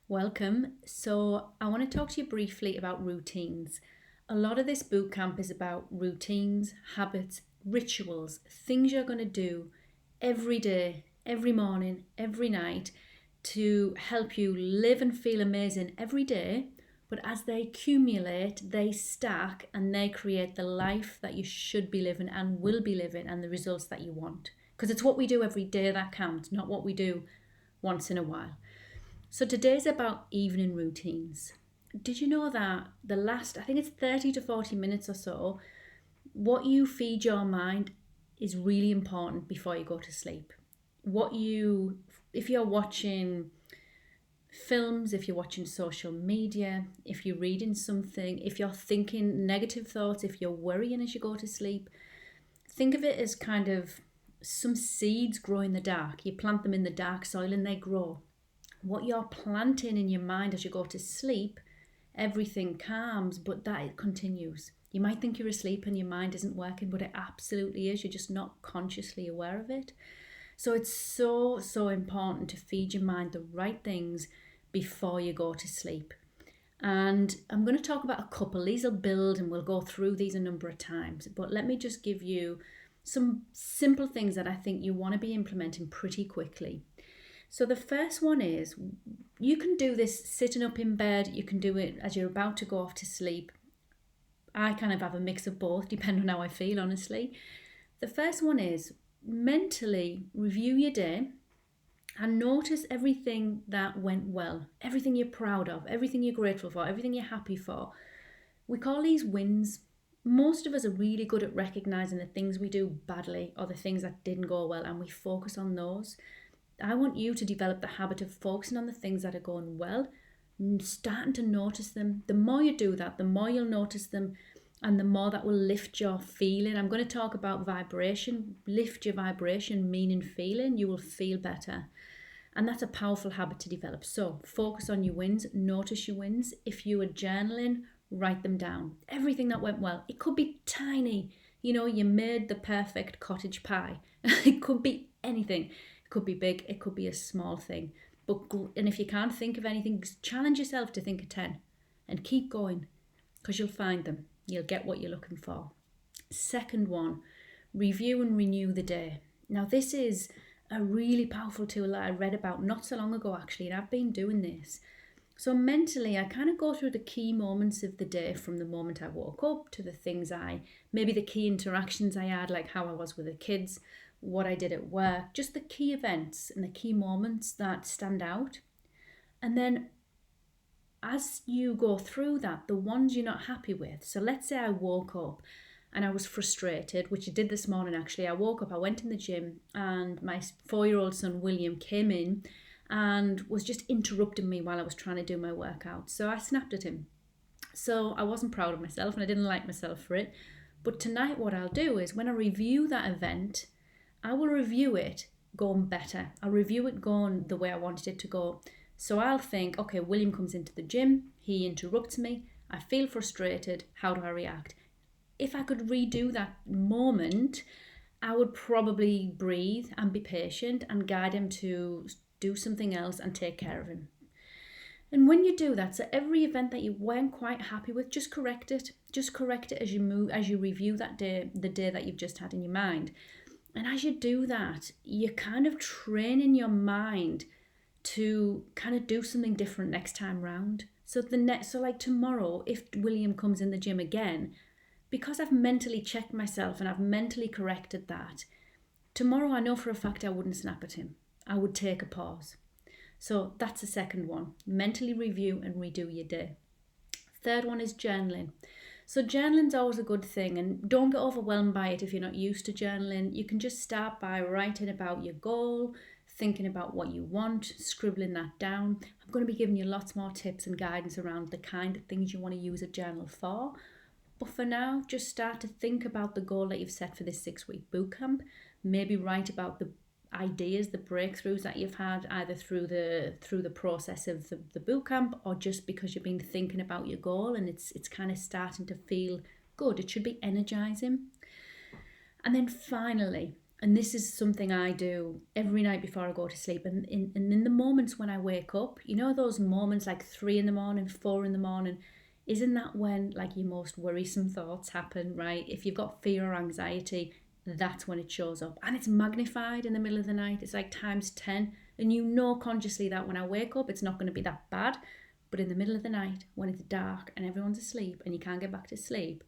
Welcome. So, I want to talk to you briefly about routines. A lot of this boot camp is about routines, habits, rituals, things you're going to do every day, every morning, every night to help you live and feel amazing every day. But as they accumulate, they stack and they create the life that you should be living and will be living and the results that you want. Because it's what we do every day that counts, not what we do once in a while. So today's about evening routines. Did you know that the last, I think it's 30 to 40 minutes or so, what you feed your mind is really important before you go to sleep. If you're watching films, if you're watching social media, if you're reading something, if you're thinking negative thoughts, if you're worrying as you go to sleep, think of it as kind of some seeds grow in the dark. You plant them in the dark soil and they grow. What you're planting in your mind as you go to sleep, everything calms, but that it continues. You might think you're asleep and your mind isn't working, but it absolutely is. You're just not consciously aware of it. So it's so important to feed your mind the right things before you go to sleep. And I'm going to talk about a couple. These will build and we'll go through these a number of times. But let me just give you some simple things that I think you want to be implementing pretty quickly. So the first one is you can do this sitting up in bed, you can do it as you're about to go off to sleep. I kind of have a mix of both, depending on how I feel, honestly. The first one is mentally review your day and notice everything that went well, everything you're proud of, everything you're grateful for, everything you're happy for. We call these wins. Most of us are really good at recognizing the things we do badly or the things that didn't go well, and we focus on those. I want you to develop the habit of focusing on the things that are going well, starting to notice them. The more you do that, the more you'll notice them, and the more that will lift your feeling. I'm going to talk about vibration. Lift your vibration, meaning feeling. You will feel better. And that's a powerful habit to develop. So focus on your wins, notice your wins. If you are journaling, write them down. Everything that went well. It could be tiny. You made the perfect cottage pie. It could be anything. It could be big, it could be a small thing. And if you can't think of anything, challenge yourself to think of 10 and keep going because you'll find them. You'll get what you're looking for. Second one, review and renew the day. Now, this is a really powerful tool that I read about not so long ago, actually, and I've been doing this. So mentally, I kind of go through the key moments of the day from the moment I woke up to the things maybe the key interactions I had, like how I was with the kids, what I did at work, just the key events and the key moments that stand out. And then as you go through that, the ones you're not happy with. So let's say I woke up and I was frustrated, which I did this morning actually. I woke up, I went in the gym, and my 4-year-old son William came in and was just interrupting me while I was trying to do my workout. So I snapped at him. So I wasn't proud of myself and I didn't like myself for it. But tonight what I'll do is when I review that event, I will review it going better. I'll review it going the way I wanted it to go. So I'll think, okay, William comes into the gym, he interrupts me, I feel frustrated, how do I react? If I could redo that moment, I would probably breathe and be patient and guide him to do something else and take care of him. And when you do that, so every event that you weren't quite happy with, just correct it. Just correct it as you review that day, the day that you've just had in your mind. And as you do that, you're kind of training your mind to kind of do something different next time round. So like tomorrow, if William comes in the gym again, because I've mentally checked myself and I've mentally corrected that, tomorrow I know for a fact I wouldn't snap at him. I would take a pause. So that's the second one. Mentally review and redo your day. Third one is journaling. So journaling's always a good thing, and don't get overwhelmed by it if you're not used to journaling. You can just start by writing about your goal, thinking about what you want, scribbling that down. I'm going to be giving you lots more tips and guidance around the kind of things you want to use a journal for. But for now, just start to think about the goal that you've set for this 6-week bootcamp. Maybe write about the ideas, the breakthroughs that you've had either through the process of the boot camp or just because you've been thinking about your goal and it's kind of starting to feel good. It should be energizing. And then finally, And this is something I do every night before I go to sleep. And in the moments when I wake up, you know, those moments like 3 in the morning, 4 in the morning, isn't that when like your most worrisome thoughts happen, right? If you've got fear or anxiety, that's when it shows up. And it's magnified in the middle of the night. It's like times 10. And you know consciously that when I wake up, it's not going to be that bad. But in the middle of the night, when it's dark and everyone's asleep and you can't get back to sleep,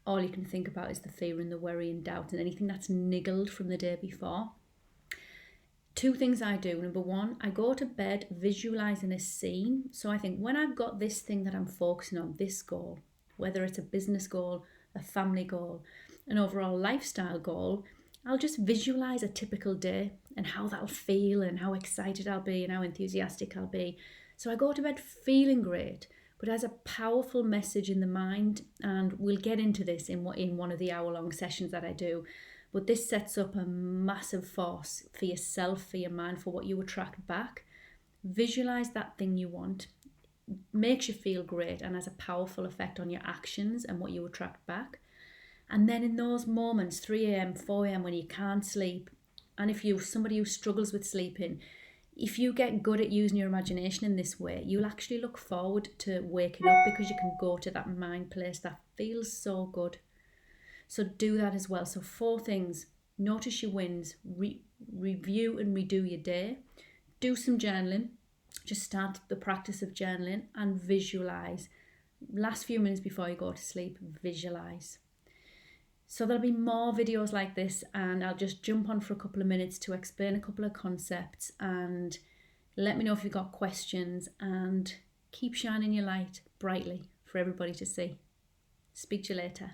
all you can think about is the fear and the worry and doubt and anything that's niggled from the day before. 2 things I do. Number 1, I go to bed visualizing a scene. So I think when I've got this thing that I'm focusing on, this goal, whether it's a business goal, a family goal, an overall lifestyle goal, I'll just visualize a typical day and how that'll feel and how excited I'll be and how enthusiastic I'll be. So I go to bed feeling great, but as a powerful message in the mind, and we'll get into this in one of the hour-long sessions that I do. But this sets up a massive force for yourself, for your mind, for what you attract back. Visualize that thing you want. Makes you feel great and has a powerful effect on your actions and what you attract back. And then in those moments, 3 a.m., 4 a.m, when you can't sleep, and if you're somebody who struggles with sleeping, if you get good at using your imagination in this way, you'll actually look forward to waking up because you can go to that mind place that feels so good. So do that as well. So 4 things. Notice your wins, review and redo your day, do some journaling, just start the practice of journaling, and visualize. Last few minutes before you go to sleep, visualize. So there'll be more videos like this, and I'll just jump on for a couple of minutes to explain a couple of concepts, and let me know if you've got questions, and keep shining your light brightly for everybody to see. Speak to you later.